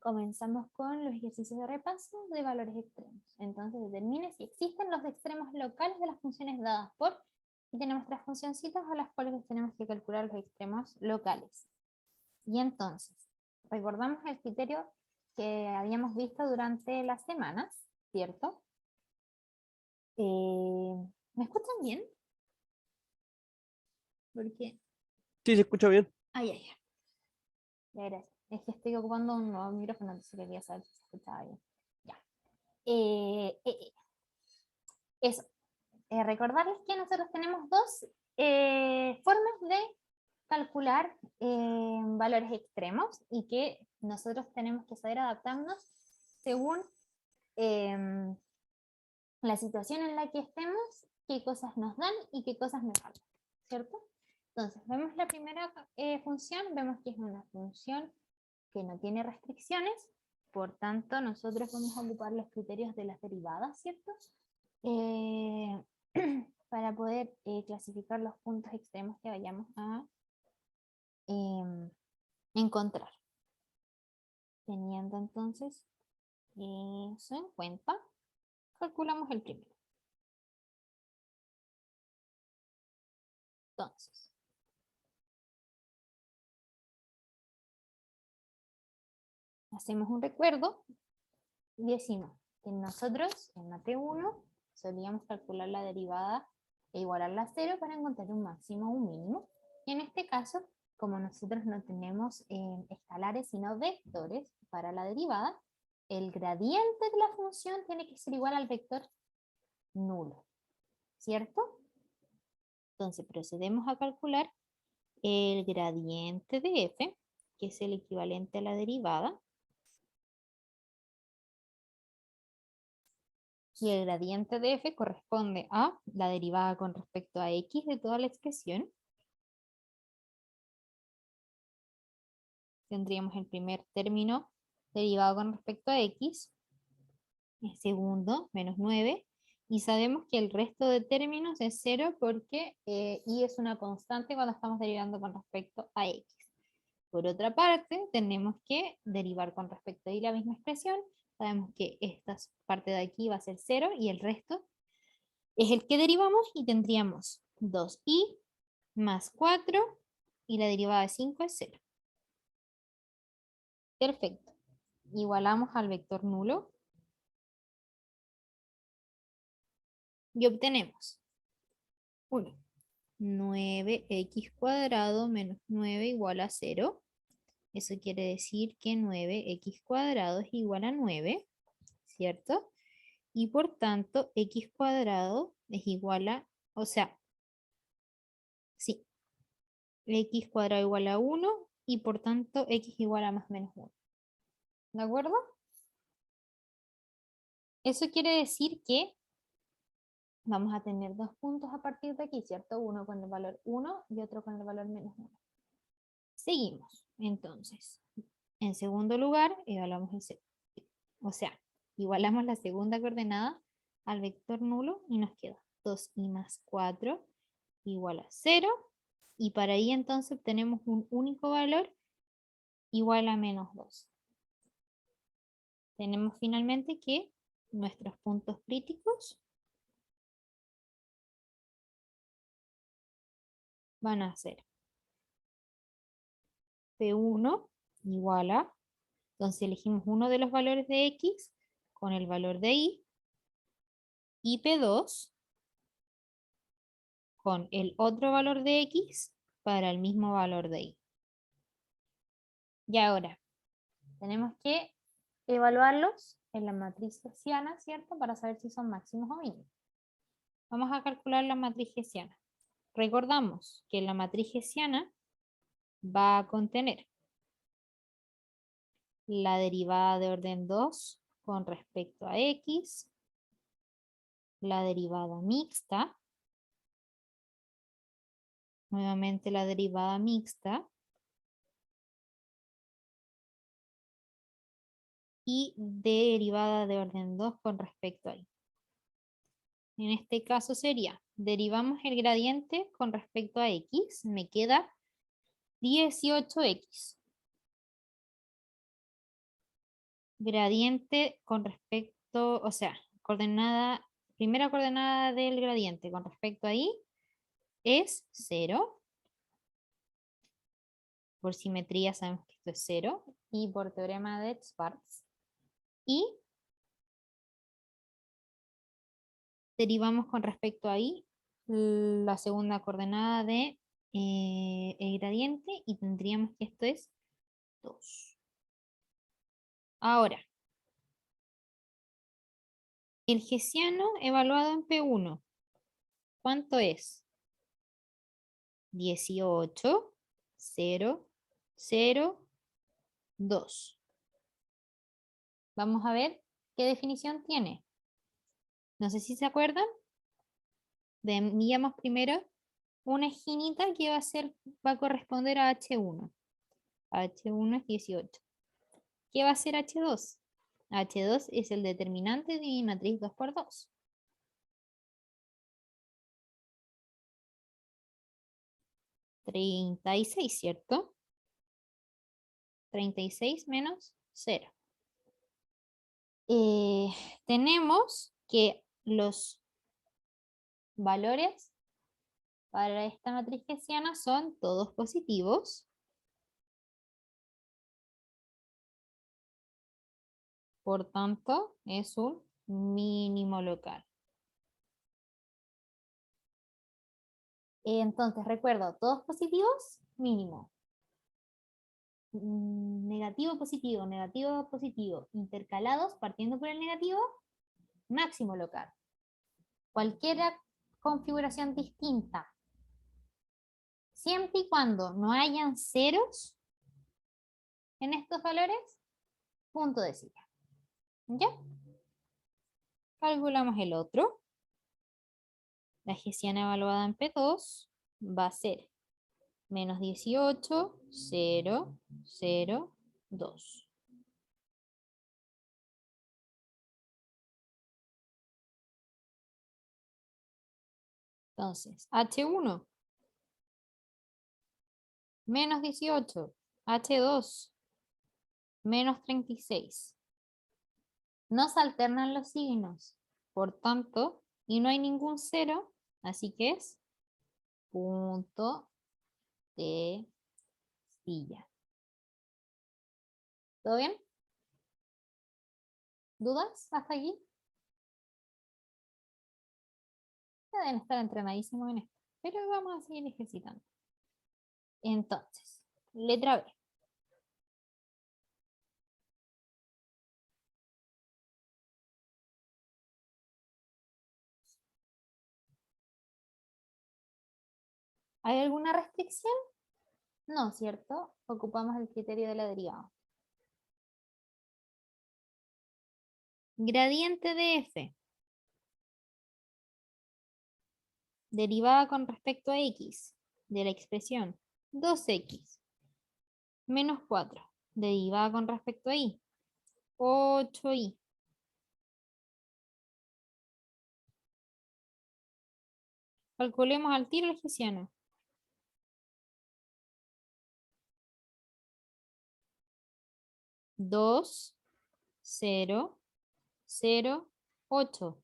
comenzamos con los ejercicios de repaso de valores extremos. Entonces determine si existen los extremos locales de las funciones dadas por, y tenemos tres funcioncitas a las cuales tenemos que calcular los extremos locales. Y entonces, recordamos el criterio que habíamos visto durante las semanas, ¿cierto? ¿Me escuchan bien? Porque... Sí, se escucha bien. Ay, ay, ay. Ya, gracias. Es que estoy ocupando un nuevo micrófono, entonces quería saber si se escuchaba bien. Ya. Eso. Recordarles que nosotros tenemos dos formas de calcular valores extremos y que nosotros tenemos que saber adaptarnos según la situación en la que estemos, qué cosas nos dan y qué cosas nos faltan, ¿cierto? Entonces, vemos la primera función, vemos que es una función que no tiene restricciones, por tanto, nosotros vamos a ocupar los criterios de las derivadas, ¿cierto? Para poder clasificar los puntos extremos que vayamos a encontrar. Teniendo entonces eso en cuenta, calculamos el primero. Entonces, hacemos un recuerdo y decimos que nosotros en mate 1 solíamos calcular la derivada e igualarla a 0 para encontrar un máximo o un mínimo. Y en este caso, como nosotros no tenemos escalares sino vectores para la derivada, el gradiente de la función tiene que ser igual al vector nulo, ¿cierto? Entonces procedemos a calcular el gradiente de f, que es el equivalente a la derivada, y el gradiente de f corresponde a la derivada con respecto a x de toda la expresión. Tendríamos el primer término derivado con respecto a x, el segundo menos 9, y sabemos que el resto de términos es 0 porque y es una constante cuando estamos derivando con respecto a x. Por otra parte, tenemos que derivar con respecto a y la misma expresión. Sabemos que esta parte de aquí va a ser 0 y el resto es el que derivamos y tendríamos 2i más 4 y la derivada de 5 es 0. Perfecto. Igualamos al vector nulo y obtenemos 1. 9x cuadrado menos 9 igual a 0. Eso quiere decir que 9x cuadrado es igual a 9, ¿cierto? Y por tanto, x cuadrado es igual a, o sea, sí, x cuadrado igual a 1 y por tanto x igual a más menos 1. ¿De acuerdo? Eso quiere decir que vamos a tener dos puntos a partir de aquí, ¿cierto? Uno con el valor 1 y otro con el valor menos 1. Seguimos, entonces. En segundo lugar, evaluamos igualamos la segunda coordenada al vector nulo y nos queda 2i más 4 igual a 0. Y para ahí entonces obtenemos un único valor igual a menos 2. Tenemos finalmente que nuestros puntos críticos van a ser P1 igual a, entonces elegimos uno de los valores de X con el valor de y P2 con el otro valor de X para el mismo valor de Y. Y ahora, tenemos que evaluarlos en la matriz hessiana, ¿cierto? Para saber si son máximos o mínimos. Vamos a calcular la matriz hessiana. Recordamos que la matriz hessiana va a contener la derivada de orden 2 con respecto a X, la derivada mixta, nuevamente la derivada mixta, y derivada de orden 2 con respecto a Y. En este caso sería, derivamos el gradiente con respecto a X, me queda 18X. gradiente con respecto, o sea, coordenada, primera coordenada del gradiente con respecto a y es 0. Por simetría sabemos que esto es 0. Y por teorema de Schwarz. Y derivamos con respecto a y la segunda coordenada de el gradiente y tendríamos que esto es 2. Ahora, el hessiano evaluado en P1, ¿cuánto es? 18, 0, 0, 2. Vamos a ver qué definición tiene. No sé si se acuerdan. Veíamos primero una esquinita que va a corresponder a H1. H1 es 18. ¿Qué va a ser H2? H2 es el determinante de mi matriz 2 por 2. 36, ¿cierto? 36 menos 0. Tenemos que los valores para esta matriz hessiana son todos positivos. Por tanto, es un mínimo local. Entonces, recuerdo, todos positivos, mínimo. Negativo, positivo, positivo. Intercalados, partiendo por el negativo, máximo local. Cualquier configuración distinta, siempre y cuando no hayan ceros en estos valores, punto de cita. ¿Ya? Calculamos el otro. La hessiana evaluada en P2 va a ser menos 18, 0, 0, 2. Entonces, H1, menos 18, H2, menos 36. No se alternan los signos, por tanto, y no hay ningún cero, así que es punto de silla. ¿Todo bien? ¿Dudas hasta aquí? Ya deben estar entrenadísimos en esto, pero vamos a seguir ejercitando. Entonces, letra B. ¿Hay alguna restricción? No, ¿cierto? Ocupamos el criterio de la derivada. Gradiente de f. Derivada con respecto a x de la expresión 2x menos 4. Derivada con respecto a y 8y. Calculemos al tiro el hessiano. 2, 0, 0, 8.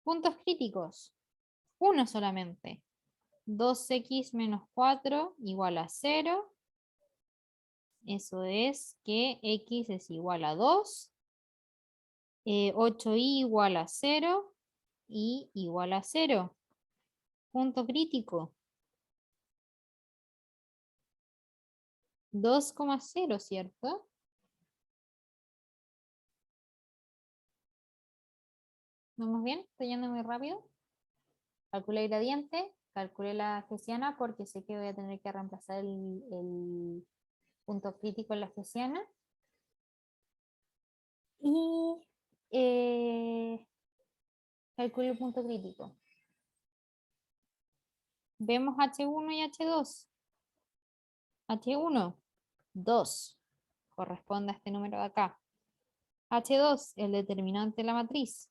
Puntos críticos. Uno solamente. 2x menos 4 igual a 0. Eso es que x es igual a 2. 8y igual a 0. Y igual a 0. Punto crítico. 2,0, ¿cierto? ¿Vamos bien? ¿Estoy yendo muy rápido? Calculé el gradiente, calculé la hessiana porque sé que voy a tener que reemplazar el punto crítico en la hessiana. Y calculé el punto crítico. Vemos H1 y H2. H1, 2. Corresponde a este número de acá. H2, el determinante de la matriz.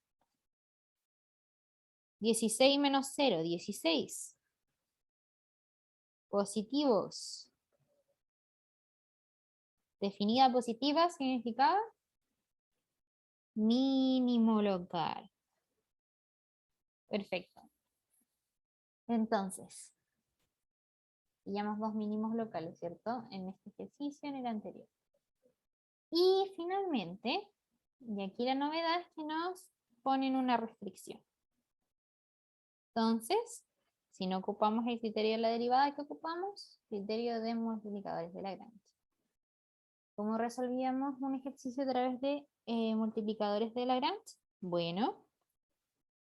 16 menos 0, 16. Positivos. Definida positiva significaba mínimo local. Perfecto. Entonces, pillamos dos mínimos locales, ¿cierto? En este ejercicio, en el anterior. Y finalmente, y aquí la novedad es que nos ponen una restricción. Entonces, si no ocupamos el criterio de la derivada, ¿qué ocupamos? Criterio de multiplicadores de Lagrange. ¿Cómo resolvíamos un ejercicio a través de multiplicadores de Lagrange? Bueno,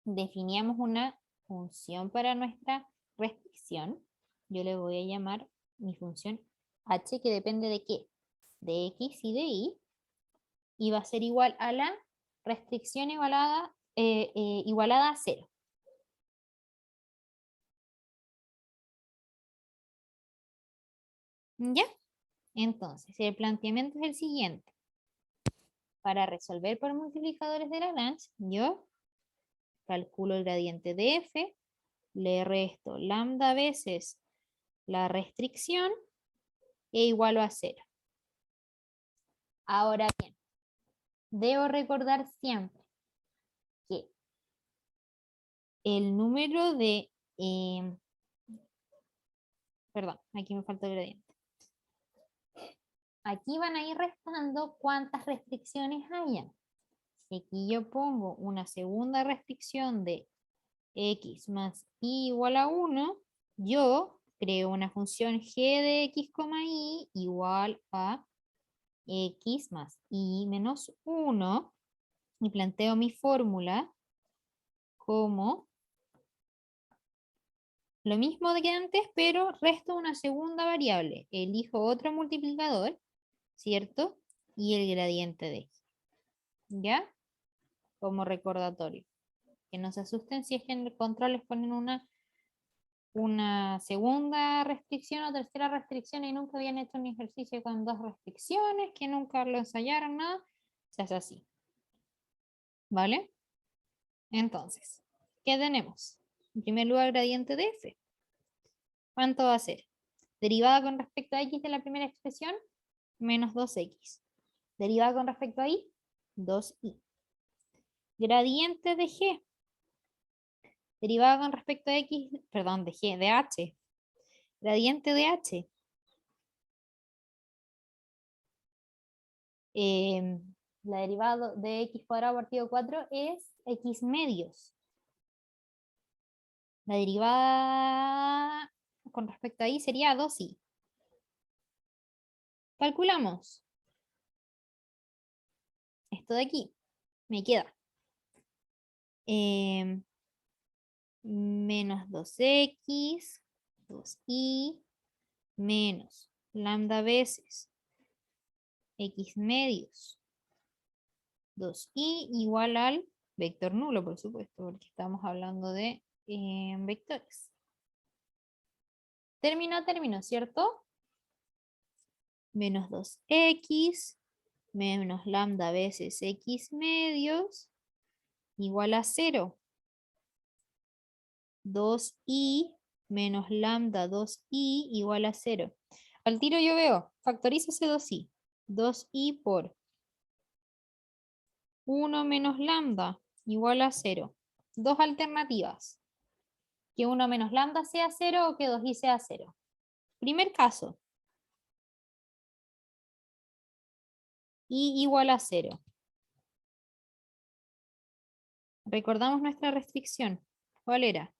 definíamos una función para nuestra restricción. Yo le voy a llamar mi función h, que depende de qué, de x y de y, y va a ser igual a la restricción igualada a 0. ¿Ya? Entonces, el planteamiento es el siguiente. Para resolver por multiplicadores de Lagrange, yo calculo el gradiente de f, le resto lambda veces la restricción e igualo a 0. Ahora bien, debo recordar siempre que el número de... perdón, aquí me falta el gradiente. Aquí van a ir restando cuántas restricciones hayan. Si aquí yo pongo una segunda restricción de x más y igual a 1, yo creo una función g de x, y igual a x más y menos 1 y planteo mi fórmula como lo mismo de que antes, pero resto una segunda variable. Elijo otro multiplicador, ¿cierto? Y el gradiente de x. ¿Ya? Como recordatorio. Que no se asusten si es que en el control les ponen una segunda restricción o tercera restricción y nunca habían hecho un ejercicio con dos restricciones, que nunca lo ensayaron, nada. Se hace así. ¿Vale? Entonces, ¿qué tenemos? En primer lugar, gradiente de f. ¿Cuánto va a ser? Derivada con respecto a x de la primera expresión, menos 2x. Derivada con respecto a y, 2y. Gradiente de g. Derivada con respecto a x, perdón, de g, de h. Gradiente de h. La derivada de x cuadrado partido 4 es x medios. La derivada con respecto a y sería 2y. Calculamos. Esto de aquí me queda menos 2x, 2y, menos lambda veces x medios 2y igual al vector nulo, por supuesto, porque estamos hablando de vectores. Término a término, ¿cierto? Menos 2x menos lambda veces x medios igual a 0. 2y menos lambda 2y igual a 0. Al tiro yo veo, factorizo ese 2y. 2y por 1 menos lambda igual a 0. Dos alternativas. Que 1 menos lambda sea 0 o que 2y sea 0. Primer caso. Y igual a 0. Recordamos nuestra restricción. ¿Cuál era?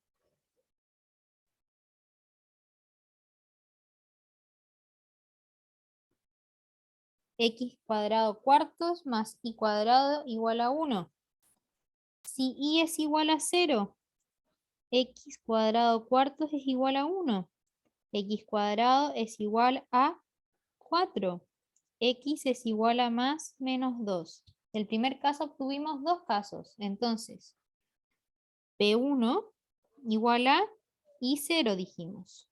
X cuadrado cuartos más y cuadrado igual a 1. Si y es igual a 0, x cuadrado cuartos es igual a 1. X cuadrado es igual a 4. X es igual a más menos 2. El primer caso obtuvimos dos casos. Entonces, P1 igual a I0 dijimos.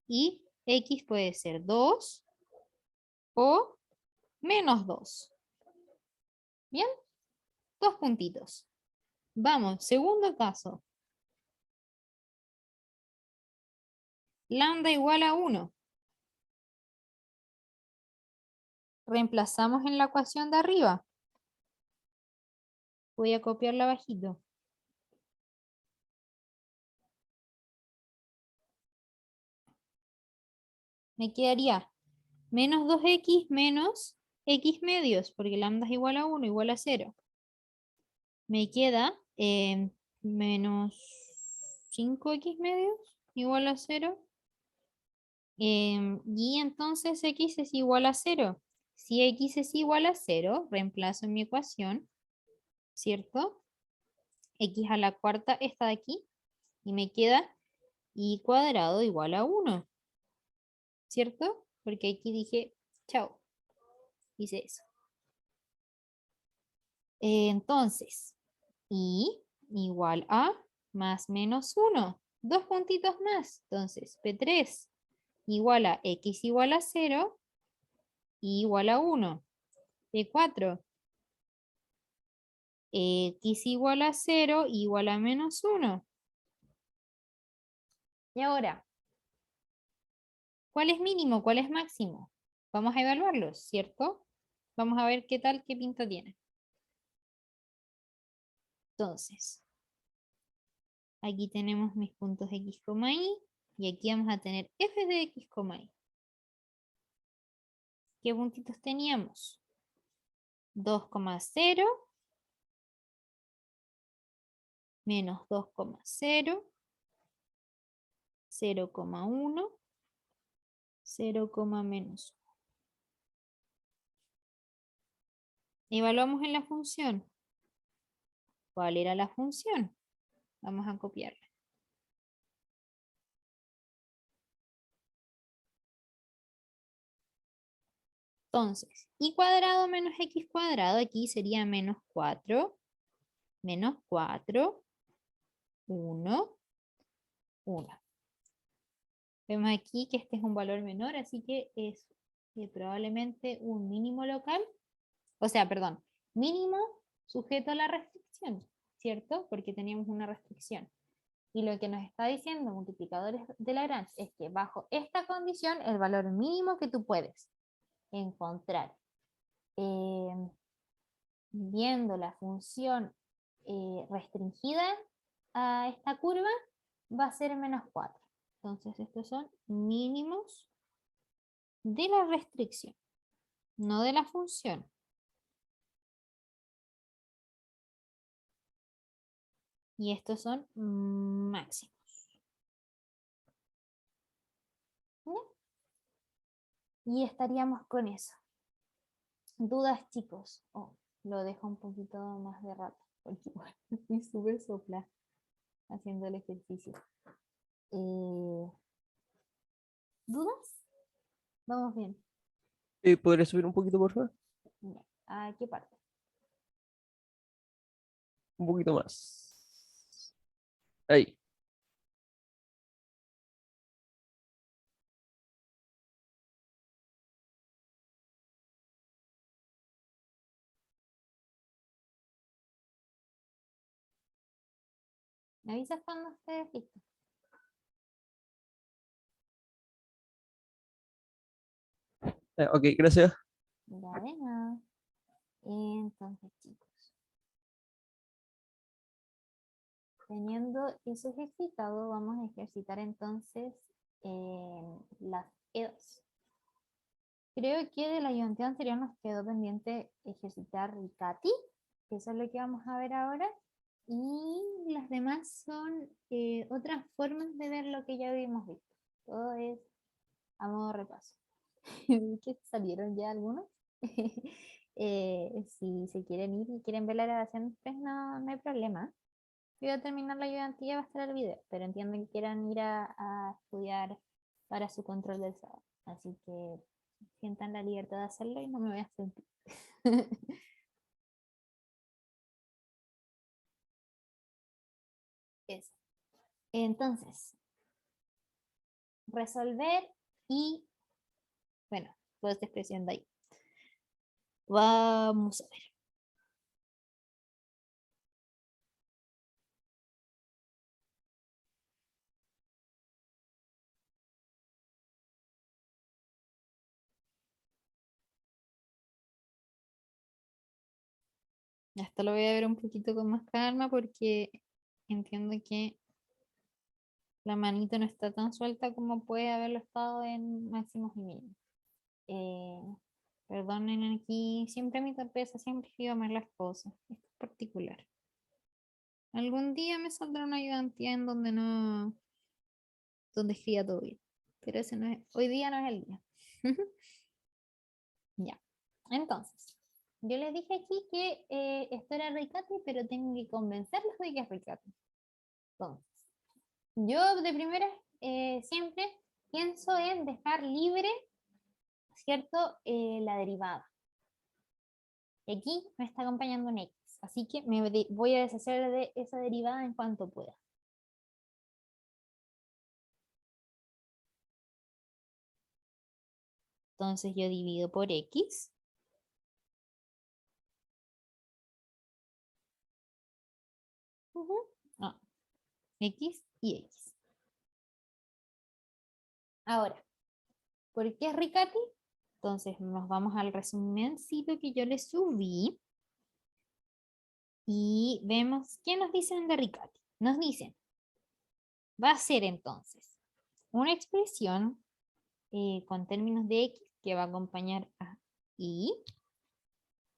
Y X puede ser 2 o menos 2. ¿Bien? Dos puntitos. Vamos, segundo caso. Lambda igual a 1. reemplazamos en la ecuación de arriba. Voy a copiarla abajito. Me quedaría menos 2x menos x medios, porque lambda es igual a 1, igual a 0. Me queda menos 5x medios igual a 0. Y entonces x es igual a 0. Si x es igual a 0, reemplazo en mi ecuación, ¿cierto? X a la cuarta está de aquí y me queda y cuadrado igual a 1, ¿cierto? Porque aquí dije, chao, hice eso. Entonces, y igual a más menos 1. Dos puntitos más. Entonces, P3 igual a x igual a 0 y igual a 1. P4, x igual a 0 igual a menos 1. Y ahora, ¿cuál es mínimo? ¿Cuál es máximo? Vamos a evaluarlos, ¿cierto? Vamos a ver qué tal, qué pinta tiene. Entonces, aquí tenemos mis puntos x, y, y aquí vamos a tener f de x, y. ¿Qué puntitos teníamos? 2,0, menos 2,0, 0,1, 0, menos 1. Evaluamos en la función. ¿Cuál era la función? Vamos a copiarla. Entonces, y cuadrado menos x cuadrado, aquí sería menos 4, 1, 1. Vemos aquí que este es un valor menor, así que es probablemente un mínimo local, o sea, perdón, mínimo sujeto a la restricción, ¿cierto? Porque teníamos una restricción. Y lo que nos está diciendo multiplicadores de Lagrange es que bajo esta condición, el valor mínimo que tú puedes encontrar eh, viendo la función restringida a esta curva va a ser menos 4. Entonces estos son mínimos de la restricción, no de la función. Y estos son máximos. ¿Ya? Y estaríamos con eso. ¿Dudas, chicos? Oh, lo dejo un poquito más de rato, porque igual estoy súper sopla haciendo el ejercicio. ¿Dudas? Vamos bien. ¿Podrías subir un poquito, por favor? Ya. ¿A qué parte? Un poquito más. Ahí. ¿Me avisas cuando estés listo? Ok, gracias. Ya de nada. Entonces, chicos, teniendo eso ejercitado, vamos a ejercitar entonces las E2. Creo que de la ayudantía anterior nos quedó pendiente ejercitar Ricati, que eso es lo que vamos a ver ahora. Y las demás son otras formas de ver lo que ya habíamos visto. Todo es a modo repaso. Que salieron ya algunos. Si se quieren ir y quieren ver la grabación después, no hay problema. Voy a terminar la ayudantía, va a estar el video, pero entiendo que quieran ir a estudiar para su control del sábado. Así que sientan la libertad de hacerlo y no me voy a sentir. Eso. Entonces, resolver y, bueno, toda esta expresión de ahí. Vamos a ver. Esto lo voy a ver un poquito con más calma porque entiendo que la manito no está tan suelta como puede haberlo estado en máximos y mínimos. Eh, Perdonen aquí, siempre mi torpeza, siempre escribo mal las cosas. Esto es particular. Algún día me saldrá una ayudantía en donde no, donde escriba todo bien. Pero ese no es, hoy día no es el día. Ya. Entonces, yo les dije aquí que esto era Ricati, pero tengo que convencerlos de que es Ricati. Entonces, yo de primera siempre pienso en dejar libre, ¿cierto? La derivada. Y aquí me está acompañando un X, así que voy a deshacer de esa derivada en cuanto pueda. Entonces yo divido por X. No, X y X. Ahora, ¿por qué es Riccati? Entonces nos vamos al resumencito que yo les subí y vemos qué nos dicen de Riccati. Nos dicen, va a ser entonces una expresión con términos de X que va a acompañar a Y,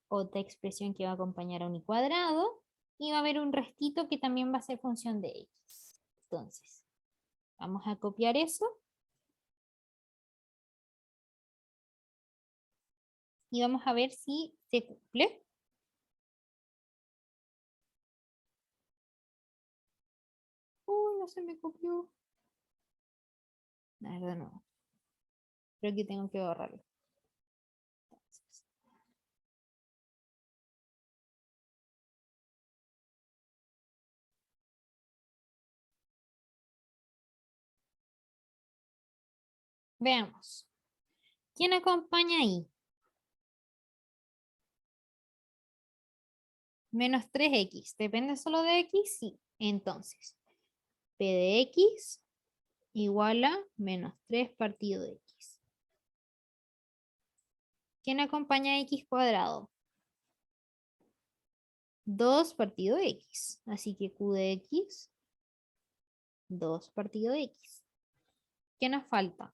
otra expresión que va a acompañar a un Y cuadrado y va a haber un restito que también va a ser función de X. Entonces, vamos a copiar eso y vamos a ver si se cumple. Uy, no se me copió. La verdad no. Creo que tengo que borrarlo. Entonces, veamos. ¿Quién acompaña ahí? Menos 3x. ¿Depende solo de x? Sí. Entonces, p de x igual a menos 3 partido de x. ¿Quién acompaña a x cuadrado? 2 partido de x. Así que q de x, 2 partido de x. ¿Qué nos falta?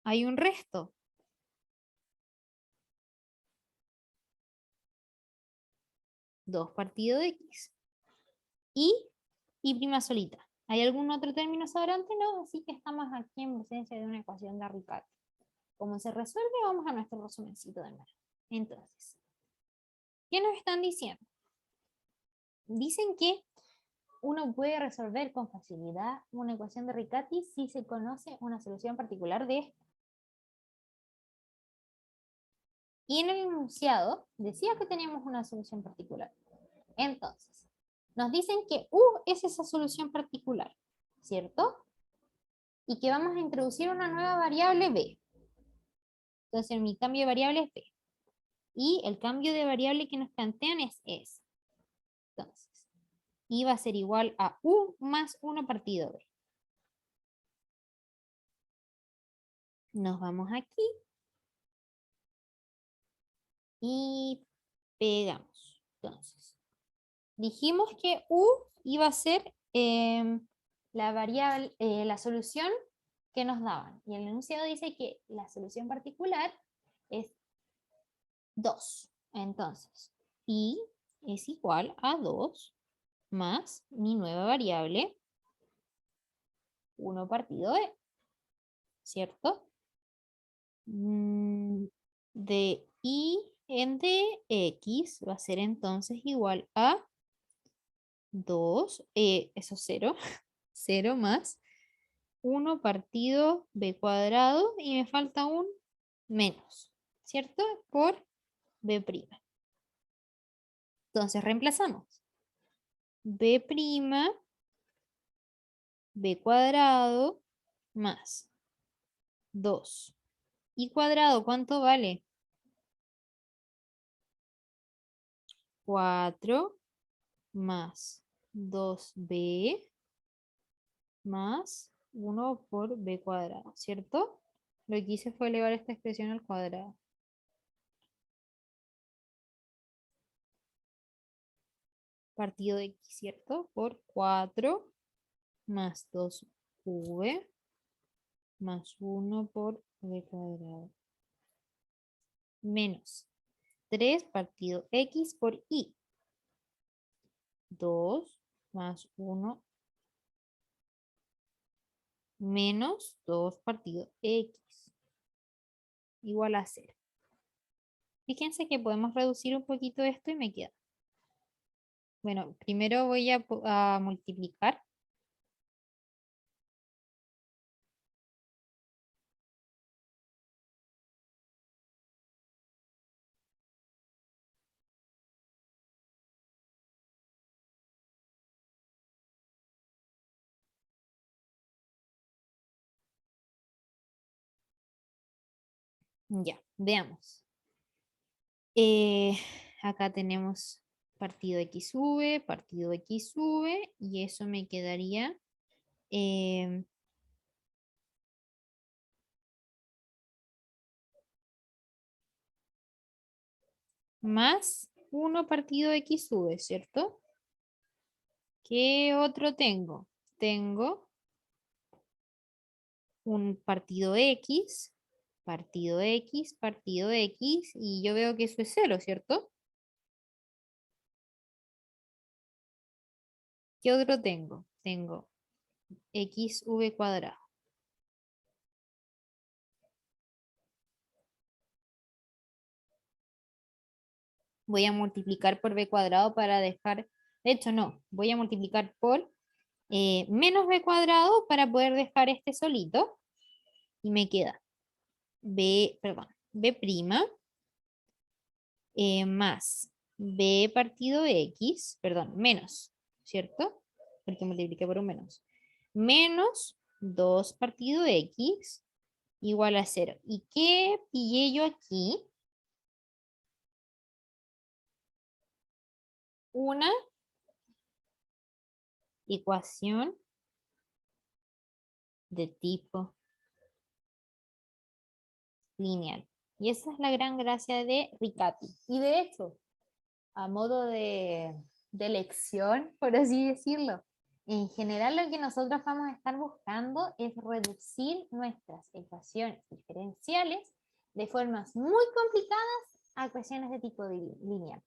Hay un resto. 2 partido de x. Y prima solita. ¿Hay algún otro término sobrante? No, así que estamos aquí en presencia de una ecuación de Riccati. ¿Cómo se resuelve? Vamos a nuestro resumencito de nuevo. Entonces, ¿qué nos están diciendo? Dicen que uno puede resolver con facilidad una ecuación de Riccati si se conoce una solución particular de esta. Y en el enunciado decía que teníamos una solución particular. Entonces, nos dicen que U es esa solución particular, ¿cierto? Y que vamos a introducir una nueva variable B. Entonces, mi cambio de variable es B. Y el cambio de variable que nos plantean es S. Entonces, I va a ser igual a U más 1 partido B. Nos vamos aquí y pegamos. Entonces, dijimos que U iba a ser la variable, la solución que nos daban. Y el enunciado dice que la solución particular es 2. Entonces, I es igual a 2 más mi nueva variable 1 partido de, ¿cierto? De I en dx va a ser entonces igual a 2, eso 0, 0 más 1 partido b cuadrado y me falta un menos, ¿cierto? Por b'. Entonces reemplazamos b', b cuadrado más 2. ¿Y cuadrado cuánto vale? 4 más 2b más 1 por b cuadrado, ¿cierto? Lo que hice fue elevar esta expresión al cuadrado. partido de x, ¿cierto? Por 4 más 2v más 1 por v cuadrado. Menos 3 partido x por y. 2 más 1 menos 2 partido x igual a 0. Fíjense que podemos reducir un poquito esto y me queda. Bueno, primero voy a multiplicar. Ya, veamos. Acá tenemos partido partido xv, y eso me quedaría más 1 partido xv, ¿cierto? ¿Qué otro tengo? Tengo un partido x, partido x, partido x, y yo veo que eso es 0, ¿cierto? ¿Qué otro tengo? Tengo xv cuadrado. Voy a multiplicar por b cuadrado para dejar, de hecho no, voy a multiplicar por menos b cuadrado para poder dejar este solito, y me queda b prima más b partido x, perdón, menos, ¿cierto? Porque multipliqué por un menos. Menos 2 partido x igual a 0. ¿Y qué pillé yo aquí? Una ecuación de tipo lineal. Y esa es la gran gracia de Riccati. Y de hecho, a modo de lección, por así decirlo, en general lo que nosotros vamos a estar buscando es reducir nuestras ecuaciones diferenciales de formas muy complicadas a ecuaciones de tipo lineal.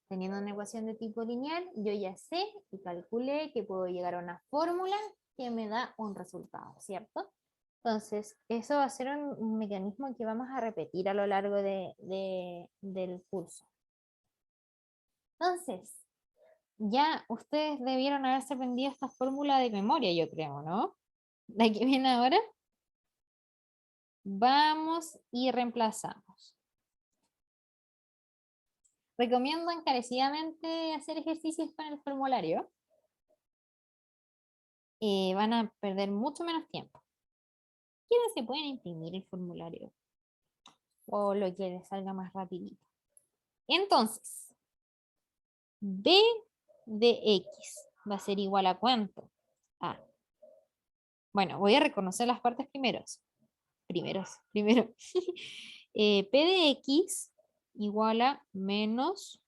Teniendo una ecuación de tipo lineal, yo ya sé y calculé que puedo llegar a una fórmula que me da un resultado, ¿cierto? Entonces, eso va a ser un mecanismo que vamos a repetir a lo largo del curso. Entonces, ya ustedes debieron haberse aprendido esta fórmula de memoria, yo creo, ¿no? La que viene ahora. Vamos y reemplazamos. Recomiendo encarecidamente hacer ejercicios con el formulario. Van a perder mucho menos tiempo. ¿Quiénes se pueden imprimir el formulario? O lo que les salga más rapidito. Entonces, b de x va a ser igual a ¿cuánto? A. Bueno, voy a reconocer las partes primeros. Primero. P de x igual a menos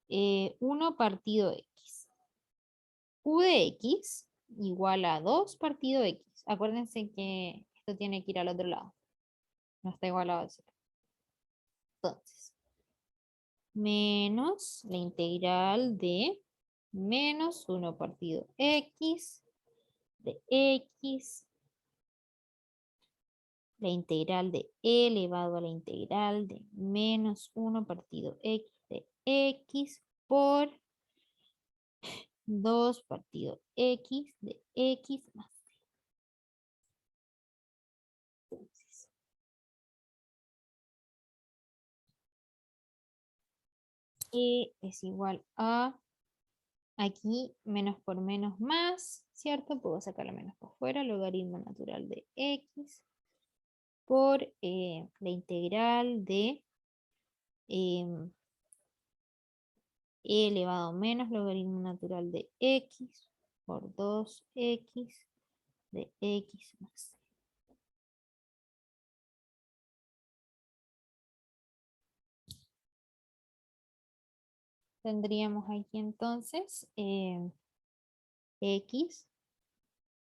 1 partido x. Q de x igual a 2 partido x. Acuérdense que esto tiene que ir al otro lado. No está igualado a 0. Entonces, menos la integral de menos 1 partido x de x, la integral de e elevado a la integral de menos 1 partido x de x por 2 partido x de x más c. Entonces, e es igual a, aquí menos por menos más, ¿cierto? Puedo sacar la menos por fuera, logaritmo natural de x por la integral de e elevado a menos logaritmo natural de x por 2x de x más c. Tendríamos aquí entonces x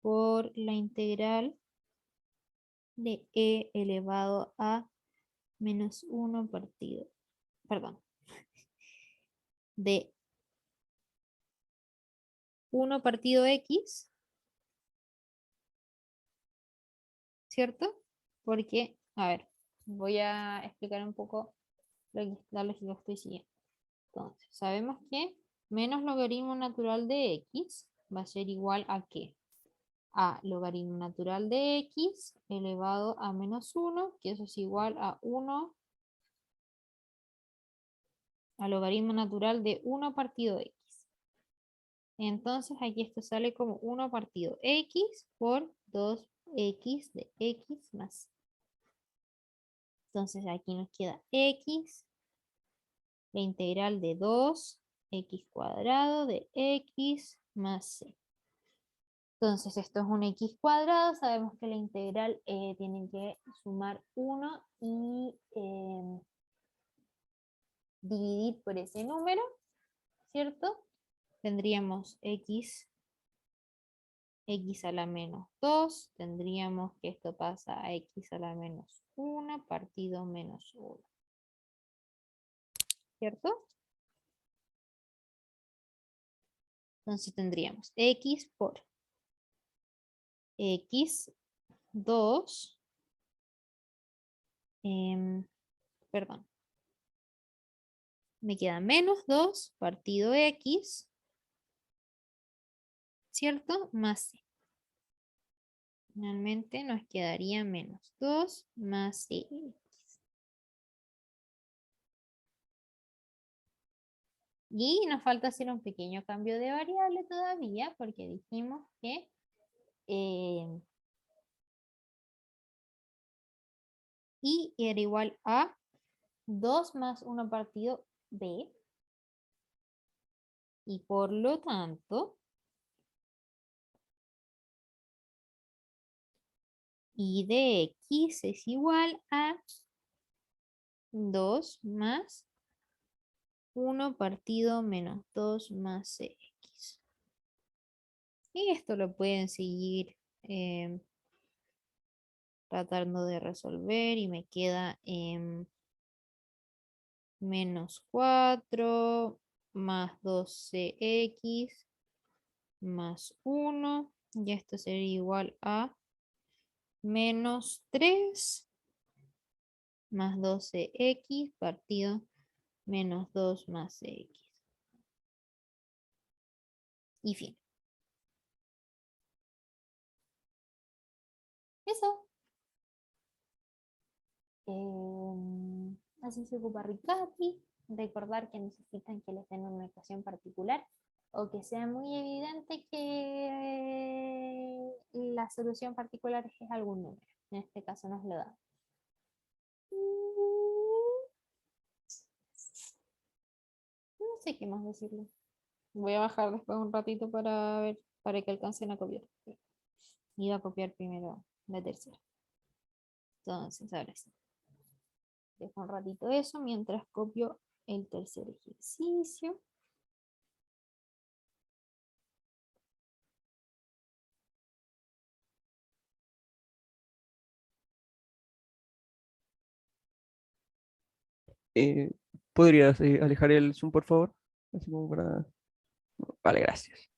por la integral de e elevado a menos 1 partido, perdón, de 1 partido x, ¿cierto? Porque, a ver, voy a explicar un poco la lógica que estoy siguiendo. Entonces, sabemos que menos logaritmo natural de x va a ser igual a ¿qué? A logaritmo natural de x elevado a menos 1, que eso es igual a 1 a logaritmo natural de 1 partido x. Entonces aquí esto sale como 1 partido x por 2x de x más. Entonces aquí nos queda x, la integral de 2x cuadrado de x más c. Entonces esto es un x cuadrado, sabemos que la integral tiene que sumar 1 y dividir por ese número, ¿cierto? Tendríamos x a la menos 2, tendríamos que esto pasa a x a la menos 1 partido menos 1, ¿cierto? Entonces tendríamos x por x2, perdón, me queda menos 2 partido x, ¿cierto? Más c. Finalmente nos quedaría menos 2 más cx. Y nos falta hacer un pequeño cambio de variable todavía porque dijimos que y era igual a 2 más 1 partido b. Y por lo tanto, y de x es igual a 2 más 1 partido menos 2 más cx. Y esto lo pueden seguir tratando de resolver y me queda menos 4 más 2cx más 1. Y esto sería igual a menos 3 más 12x partido menos 2 más x. Y fin. Eso. Así se ocupa Riccati. Recordar que necesitan que les den una ecuación particular o que sea muy evidente que la solución particular es algún número. En este caso nos lo da. No sé qué más decirle. Voy a bajar después un ratito para ver, para que alcancen a copiar. Iba a copiar primero la tercera. Entonces, ahora sí. Dejo un ratito eso mientras copio el tercer ejercicio. Eh, ¿Podrías alejar el zoom, por favor? Así como para... Vale, gracias.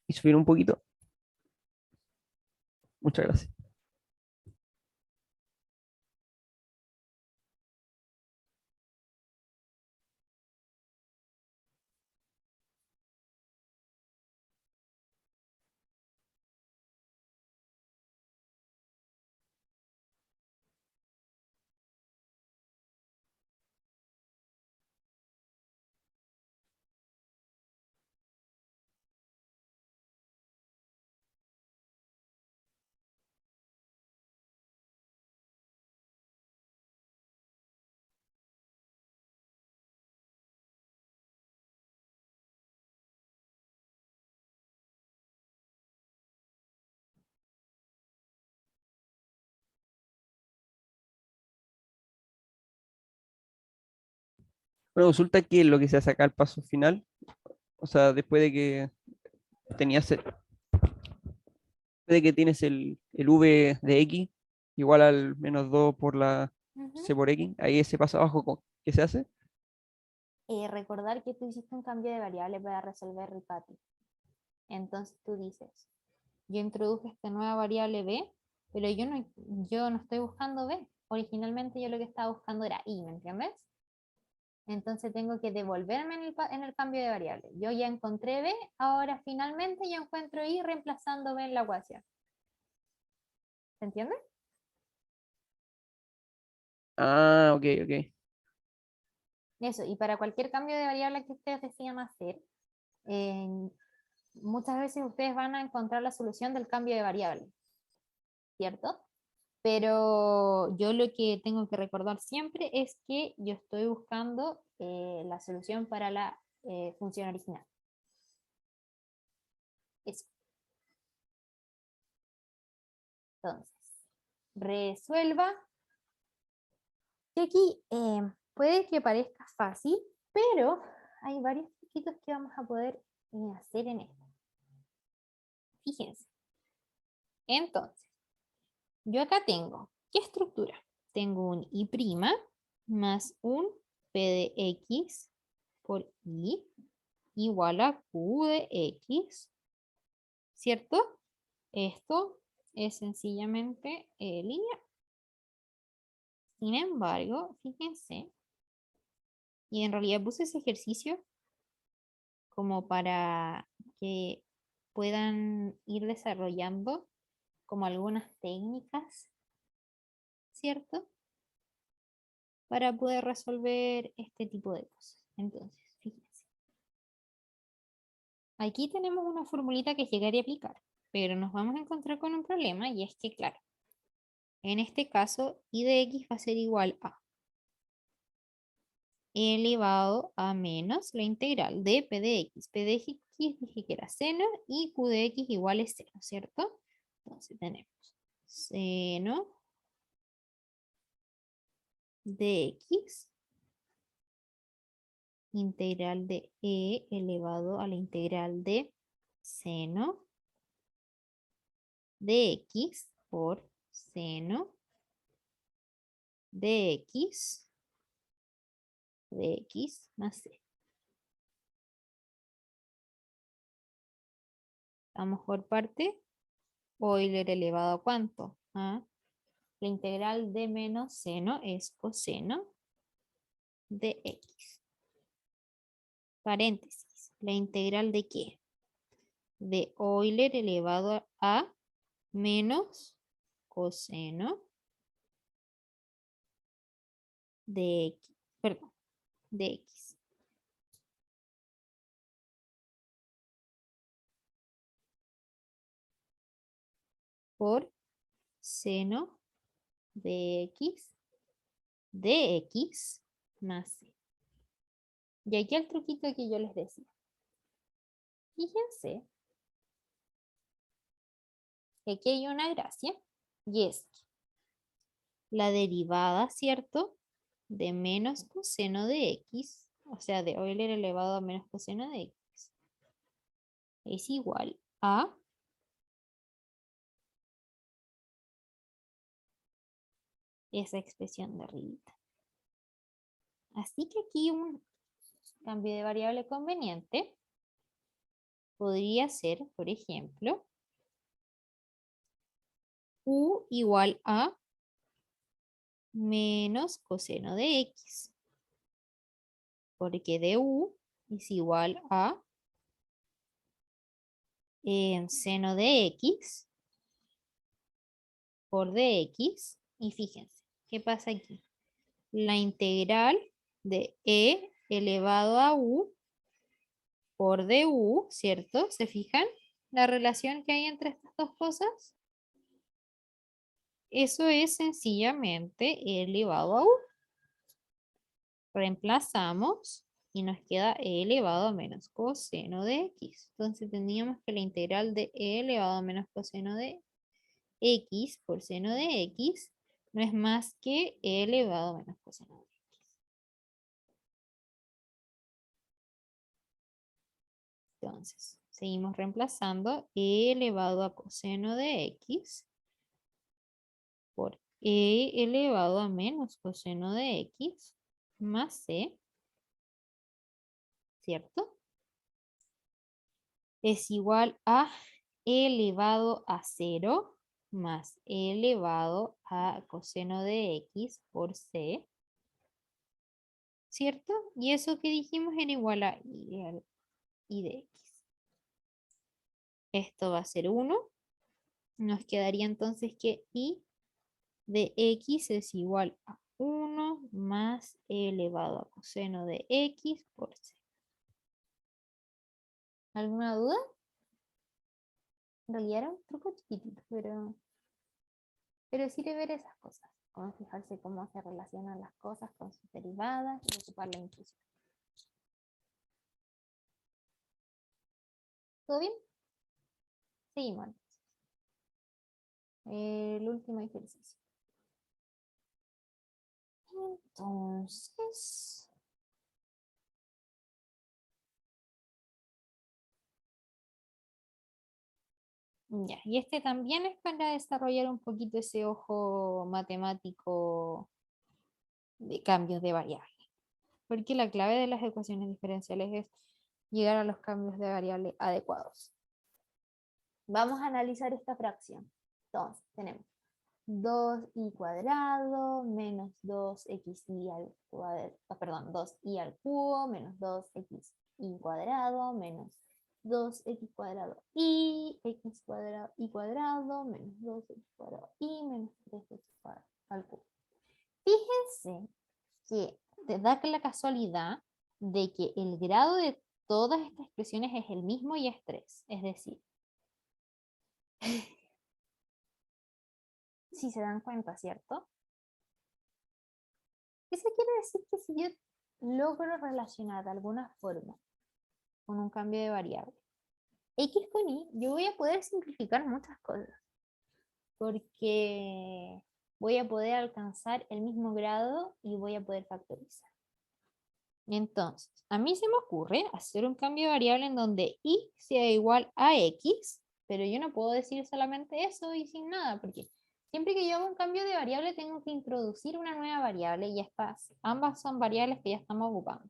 Y subir un poquito. Muchas gracias. Una consulta, ¿qué es lo que se hace acá al paso final? O sea, después tenías el- después de que tienes el v de x igual al menos 2 por la Ujú. c por x, ahí ese paso abajo, ¿qué se hace? Recordar que tú hiciste un cambio de variable para resolver Ripathi. Entonces tú dices, yo introduje esta nueva variable b, pero yo no estoy buscando b. Originalmente yo lo que estaba buscando era i, ¿me entiendes? Entonces tengo que devolverme en el cambio de variable. Yo ya encontré b, ahora finalmente yo encuentro i reemplazando b en la ecuación. ¿Se entiende? Ah, ok, ok. Eso, y para cualquier cambio de variable que ustedes decidan hacer, eh, muchas veces ustedes van a encontrar la solución del cambio de variable, ¿cierto? Pero yo lo que tengo que recordar siempre es que yo estoy buscando la solución para la función original. Eso. Entonces, resuelva. Y aquí puede que parezca fácil, pero hay varios truquitos que vamos a poder hacer en esto. Fíjense. Entonces, yo acá tengo, ¿qué estructura? Tengo un i' más un p de x por i igual a q de x, ¿cierto? Esto es sencillamente lineal. Sin embargo, fíjense, y en realidad puse ese ejercicio como para que puedan ir desarrollando como algunas técnicas, ¿cierto? Para poder resolver este tipo de cosas. Entonces, fíjense. Aquí tenemos una formulita que llegaría a aplicar, pero nos vamos a encontrar con un problema y es que, claro, en este caso, i de x va a ser igual a elevado a menos la integral de p de x. P de x dije que era seno y q de x igual es seno, ¿cierto? Entonces tenemos seno de x integral de e elevado a la integral de seno de x por seno de x más c. Vamos por parte. Euler elevado a ¿cuánto? ¿Ah? La integral de menos seno es coseno de x. Paréntesis. ¿La integral de qué? De Euler elevado a menos coseno de x. Perdón, de x. Por seno de x más c. Y aquí el truquito que yo les decía. Fíjense que aquí hay una gracia y es que la derivada, ¿cierto? De menos coseno de x, o sea, de Euler elevado a menos coseno de x, es igual a esa expresión de arriba. Así que aquí un cambio de variable conveniente podría ser, por ejemplo, u igual a menos coseno de x, porque de u es igual a seno de x por dx. Y fíjense, ¿qué pasa aquí? La integral de e elevado a u por du, ¿cierto? ¿Se fijan la relación que hay entre estas dos cosas? Eso es sencillamente e elevado a u. Reemplazamos y nos queda e elevado a menos coseno de x. Entonces tendríamos que la integral de e elevado a menos coseno de x por seno de x no es más que e elevado a menos coseno de x. Entonces, seguimos reemplazando e elevado a coseno de x por e elevado a menos coseno de x más c, ¿cierto? Es igual a e elevado a 0 más e elevado a coseno de x por c, ¿cierto? Y eso que dijimos era igual a i de x. Esto va a ser 1. Nos quedaría entonces que i de x es igual a 1 más e elevado a coseno de x por c. ¿Alguna duda? En realidad era un truco chiquitito, pero sirve ver esas cosas. Como fijarse cómo se relacionan las cosas con sus derivadas y ocupar la intuición. ¿Todo bien? Seguimos. El último ejercicio. Entonces, ya, y este también es para desarrollar un poquito ese ojo matemático de cambios de variable. Porque la clave de las ecuaciones diferenciales es llegar a los cambios de variable adecuados. Vamos a analizar esta fracción. Entonces, tenemos 2i cuadrado menos 2xi al cuadrado, perdón, 2i al cubo menos 2xi cuadrado menos 2x cuadrado y x cuadrado y cuadrado menos 2x cuadrado y menos 3x cuadrado al cubo. Fíjense que te da la casualidad de que el grado de todas estas expresiones es el mismo y es 3. Es decir, si se dan cuenta, ¿cierto? Eso quiere decir que si yo logro relacionar de alguna forma con un cambio de variable x con y, yo voy a poder simplificar muchas cosas. Porque voy a poder alcanzar el mismo grado y voy a poder factorizar. Entonces, a mí se me ocurre hacer un cambio de variable en donde y sea igual a x, pero yo no puedo decir solamente eso y sin nada, porque siempre que yo hago un cambio de variable tengo que introducir una nueva variable y ambas son variables que ya estamos ocupando.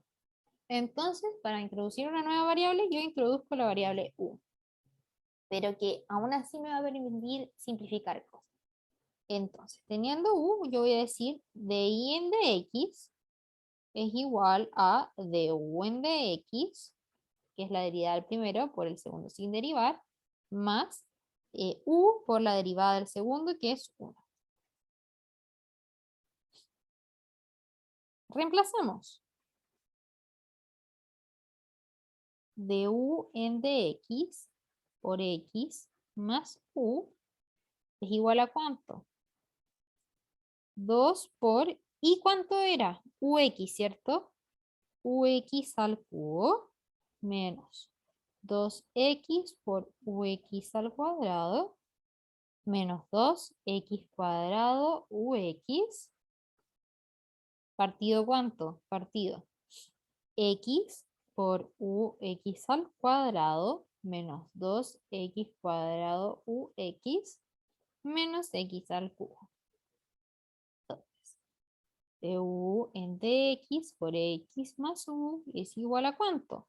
Entonces, para introducir una nueva variable, yo introduzco la variable u, pero que aún así me va a permitir simplificar cosas. Entonces, teniendo u, yo voy a decir de en dx es igual a du en dx, que es la derivada del primero por el segundo sin derivar, más u por la derivada del segundo, que es 1. Reemplazamos. Du en dx por x más u es igual a ¿cuánto? 2 por, ¿y cuánto era? Ux, ¿cierto? Ux al cubo menos 2x por ux al cuadrado menos 2x cuadrado ux. ¿Partido cuánto? Partido x por ux al cuadrado menos 2x cuadrado ux menos x al cubo. Du en dx por x más u es igual a ¿cuánto?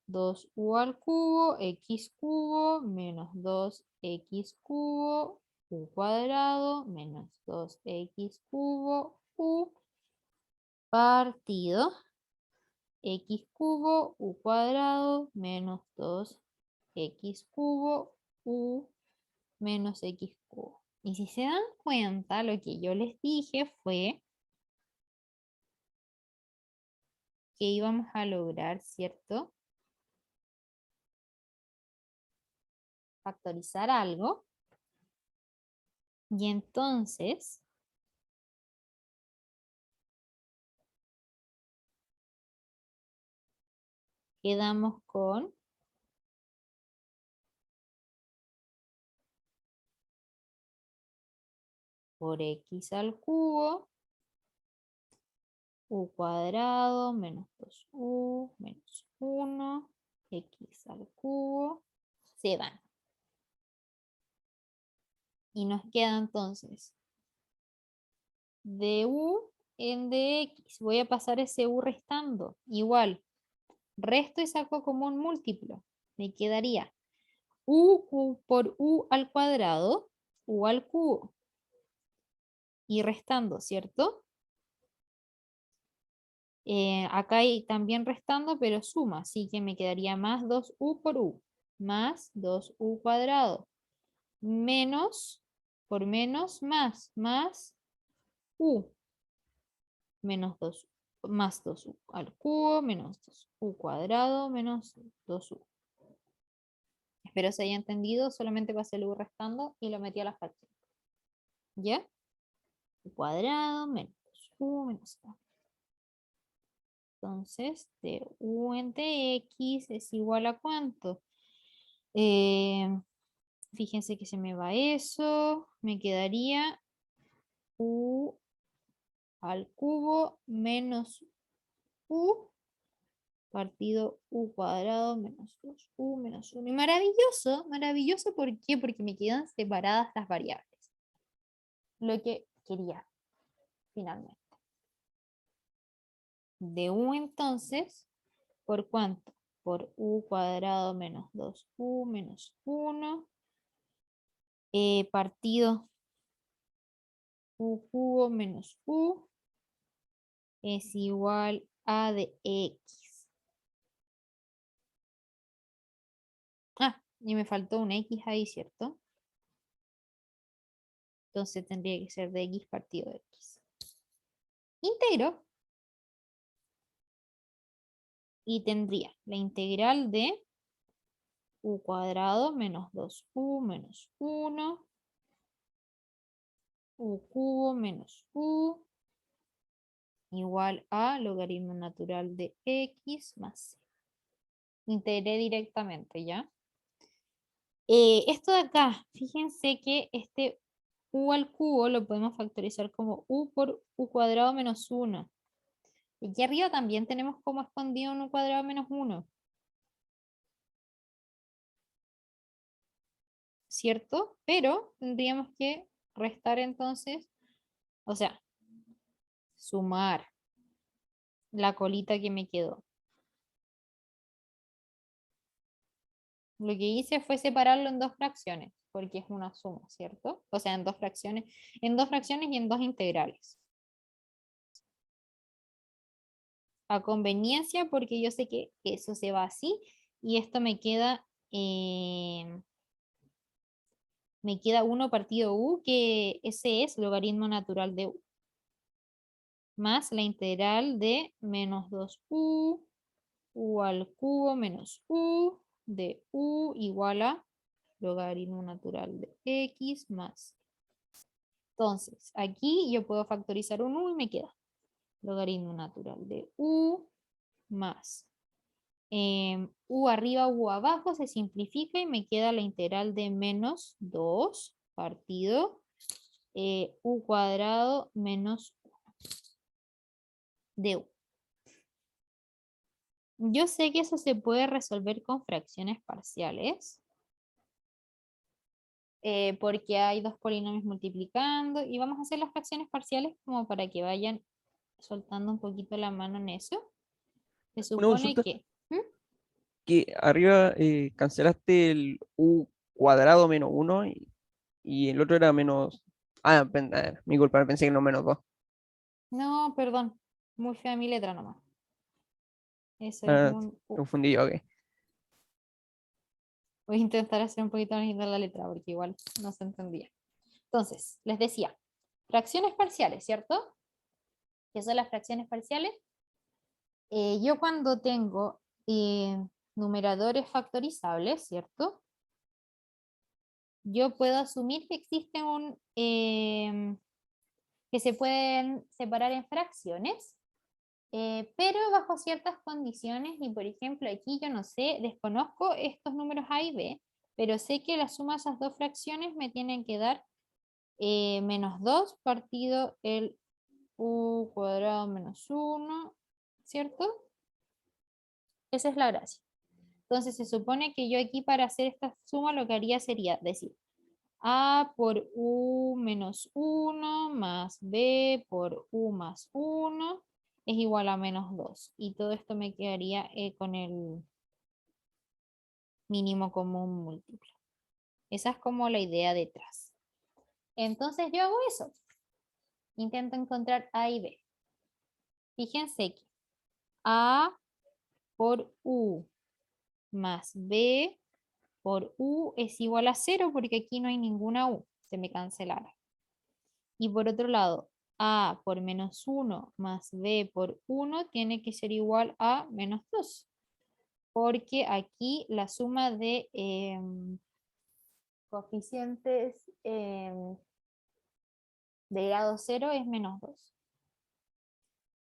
2u al cubo, x cubo, menos 2x cubo, u cuadrado, menos 2x cubo, u, partido, x cubo, u cuadrado, menos 2x cubo, u, menos x cubo. Y si se dan cuenta, lo que yo les dije fue que íbamos a lograr, ¿cierto? Factorizar algo. Y entonces quedamos con por x al cubo, u cuadrado menos 2u menos 1 x al cubo se van. Y nos queda entonces du en dx. Voy a pasar ese u restando. Igual, resto y saco como un múltiplo. Me quedaría u por u al cuadrado, u al cubo. Y restando, ¿cierto? Acá hay también restando, pero suma. Así que me quedaría más 2u por u. Más 2u cuadrado. Menos, por menos, más u. Menos 2, más 2u al cubo, menos 2u cuadrado, menos 2u. Espero se haya entendido, solamente pasé el u restando y lo metí a la fracción. ¿Ya? U cuadrado menos u menos a. Entonces, de u en dx es igual a ¿cuánto? Fíjense que se me va eso, me quedaría u al cubo menos u partido u cuadrado menos 2u menos 1. Y maravilloso, maravilloso, ¿por qué? Porque me quedan separadas las variables. Lo que quería finalmente. De u entonces, ¿por cuánto? Por u cuadrado menos 2u menos 1, partido u cubo menos u es igual a de x. Ah, y me faltó un x ahí, ¿cierto? Entonces tendría que ser de x partido de x. Integro y tendría la integral de u cuadrado menos 2u menos 1, u cubo menos u igual a logaritmo natural de x más c. Integré directamente, ¿ya? Esto de acá, fíjense que este u al cubo lo podemos factorizar como u por u cuadrado menos 1. Y aquí arriba también tenemos como escondido un u cuadrado menos 1. ¿Cierto? Pero tendríamos que restar entonces, o sea, sumar la colita que me quedó. Lo que hice fue separarlo en dos fracciones, porque es una suma, ¿cierto? O sea, en dos fracciones y en dos integrales. A conveniencia, porque yo sé que eso se va así y esto me queda 1 partido u, que ese es logaritmo natural de u, más la integral de menos 2u, u al cubo menos u, de u igual a logaritmo natural de x más. Entonces, aquí yo puedo factorizar un u y me queda logaritmo natural de u más u arriba, u abajo, se simplifica y me queda la integral de menos 2 partido u cuadrado menos 1 de u. Yo sé que eso se puede resolver con fracciones parciales, porque hay dos polinomios multiplicando, y vamos a hacer las fracciones parciales como para que vayan soltando un poquito la mano en eso. Se Una supone consulta, que... ¿Mm? que arriba cancelaste el u cuadrado menos 1 y el otro era menos... Ah, mi culpa, pensé que no menos 2. No, perdón, muy fea mi letra nomás. Eso es Ah, un U. confundí yo, ok. Voy a intentar hacer un poquito más linda la letra porque igual no se entendía. Entonces, les decía, fracciones parciales, ¿cierto? ¿Qué son las fracciones parciales? Yo cuando tengo numeradores factorizables, ¿cierto? Yo puedo asumir que existe que se pueden separar en fracciones, pero bajo ciertas condiciones. Y por ejemplo, aquí yo no sé, desconozco estos números A y B, pero sé que la suma de esas dos fracciones me tienen que dar menos 2 partido el u cuadrado menos 1, ¿cierto? Esa es la gracia. Entonces se supone que yo aquí para hacer esta suma lo que haría sería decir a por u menos 1 más b por u más 1 es igual a menos 2. Y todo esto me quedaría con el mínimo común múltiplo. Esa es como la idea detrás. Entonces yo hago eso. Intento encontrar a y b. Fíjense que a por u más b por u es igual a 0 porque aquí no hay ninguna u. Se me cancelaron. Y por otro lado, a por menos 1 más b por 1 tiene que ser igual a menos 2. Porque aquí la suma de coeficientes de grado 0 es menos 2.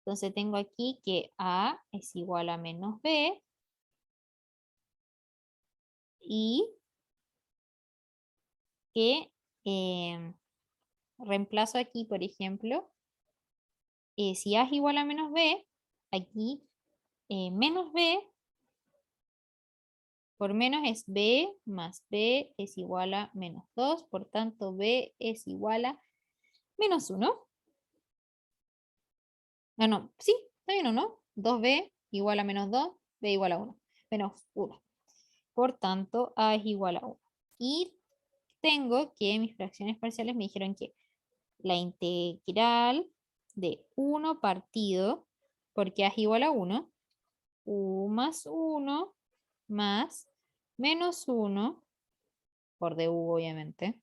Entonces tengo aquí que a es igual a menos b y que reemplazo aquí, por ejemplo, si a es igual a menos b, aquí menos b por menos es b más b es igual a menos 2, por tanto b es igual a menos 1. Ah, no, sí, está bien o no. 2b igual a menos 2, b igual a 1, menos 1. Por tanto, a es igual a 1. Y tengo que mis fracciones parciales me dijeron que la integral de 1 partido, porque a es igual a 1, u más 1 más menos 1, por de u obviamente,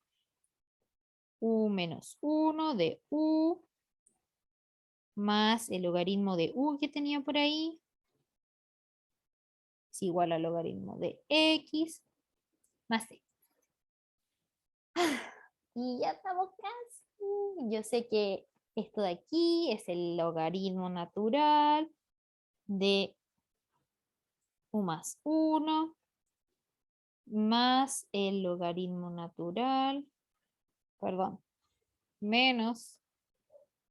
u menos 1 de u más el logaritmo de u que tenía por ahí es igual al logaritmo de x más c. Y ya estamos casi. Yo sé que esto de aquí es el logaritmo natural de u más 1 más el logaritmo natural, perdón, menos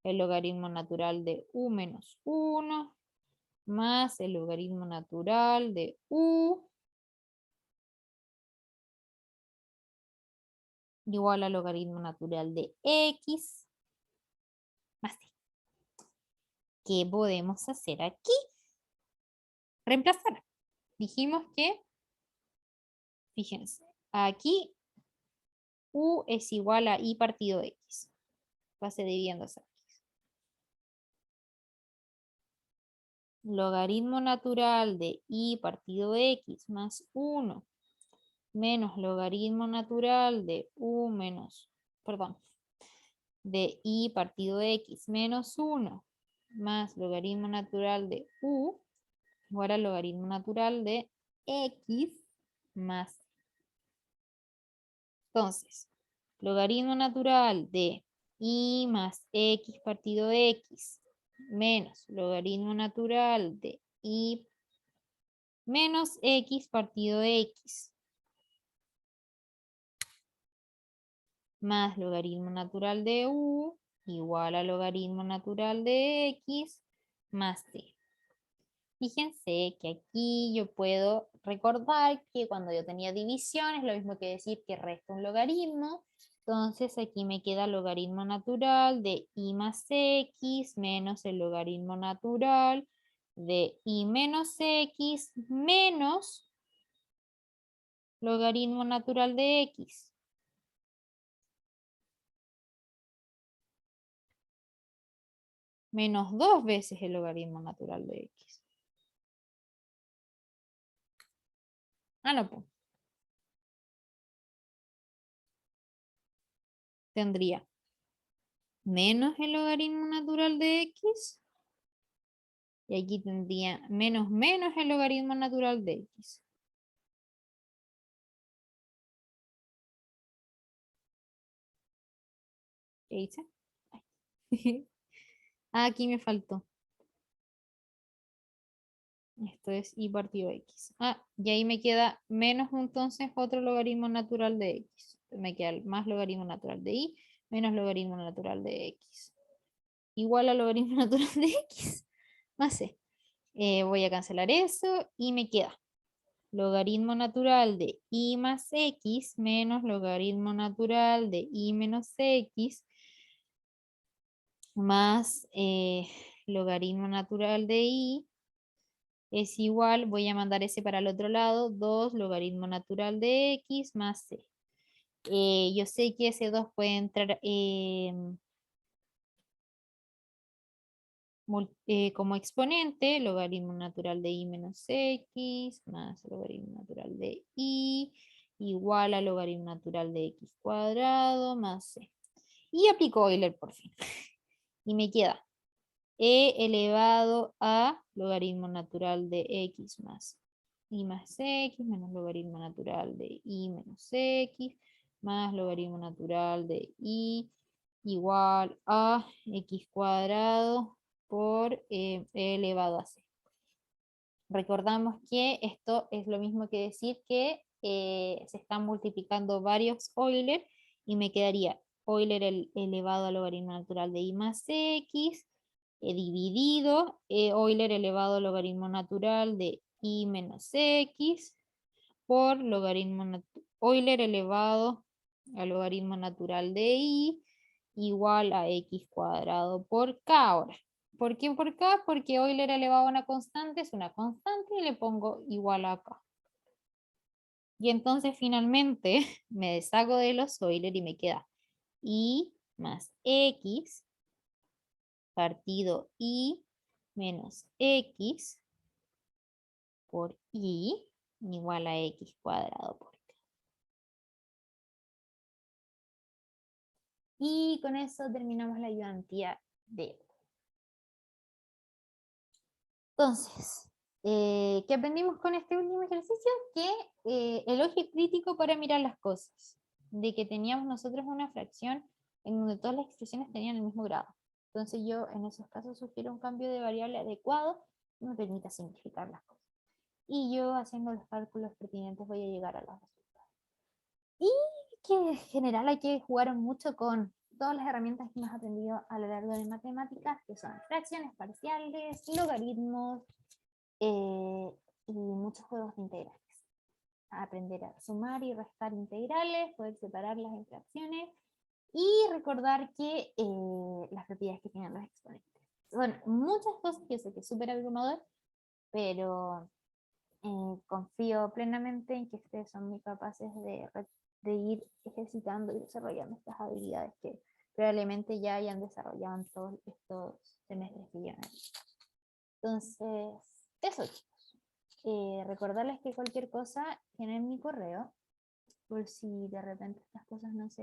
el logaritmo natural de u menos 1 más el logaritmo natural de u igual al logaritmo natural de x más c. ¿Qué podemos hacer aquí? Reemplazar. Dijimos que, fíjense, aquí u es igual a y partido x. Pase dividiendo esa x. Logaritmo natural de y partido x más 1 menos logaritmo natural de u menos, perdón, de y partido x menos 1 más logaritmo natural de u igual al logaritmo natural de x más. Entonces, logaritmo natural de y más x partido x menos logaritmo natural de y menos x partido x más logaritmo natural de u igual a logaritmo natural de x más c. Fíjense que aquí yo puedo recordar que cuando yo tenía división es lo mismo que decir que resta un logaritmo. Entonces aquí me queda logaritmo natural de y más x menos el logaritmo natural de y menos x menos logaritmo natural de x. Menos 2 veces el logaritmo natural de x. Ah, no, pues. Tendría menos el logaritmo natural de x. Y aquí tendría menos menos el logaritmo natural de x. ¿Qué hice? Aquí me faltó. Esto es y partido x. Y ahí me queda menos entonces otro logaritmo natural de x. Me queda más logaritmo natural de y menos logaritmo natural de x. Igual a logaritmo natural de x más c. Voy a cancelar eso y me queda logaritmo natural de y más x menos logaritmo natural de y menos x más logaritmo natural de y es igual, voy a mandar ese para el otro lado, 2 logaritmo natural de x más c. Yo sé que ese 2 puede entrar como exponente, logaritmo natural de y menos x más logaritmo natural de y igual a logaritmo natural de x cuadrado más c. Y aplico Euler por fin. Y me queda e elevado a logaritmo natural de x más y más x menos logaritmo natural de y menos x más logaritmo natural de y igual a x cuadrado por e elevado a c. Recordamos que esto es lo mismo que decir que se están multiplicando varios Euler y me quedaría Euler elevado a logaritmo natural de y más x dividido Euler elevado a logaritmo natural de y menos x por logaritmo Euler elevado a logaritmo natural de y igual a x cuadrado por k ahora. ¿Por qué por k? Porque Euler elevado a una constante es una constante y le pongo igual a k. Y entonces finalmente me deshago de los Euler y me queda y más x partido y menos x por y igual a x cuadrado por k. Y con eso terminamos la ayudantía de... Entonces, ¿qué aprendimos con este último ejercicio? Que elogio crítico para mirar las cosas. De que teníamos nosotros una fracción en donde todas las expresiones tenían el mismo grado. Entonces yo en esos casos sugiero un cambio de variable adecuado que me permita simplificar las cosas. Y yo haciendo los cálculos pertinentes voy a llegar a los resultados. Y que en general hay que jugar mucho con todas las herramientas que hemos aprendido a lo largo de matemáticas, que son fracciones parciales, logaritmos y muchos juegos de integrales. Aprender a sumar y restar integrales, poder separarlas en fracciones y recordar que las propiedades que tienen los exponentes. Son muchas cosas que yo sé que es súper abrumador, pero confío plenamente en que ustedes son muy capaces de ir ejercitando y desarrollando estas habilidades que probablemente ya hayan desarrollado en todos estos semestres que llevan. Entonces, eso chicos. Recordarles que cualquier cosa tienen mi correo, por si de repente estas cosas no se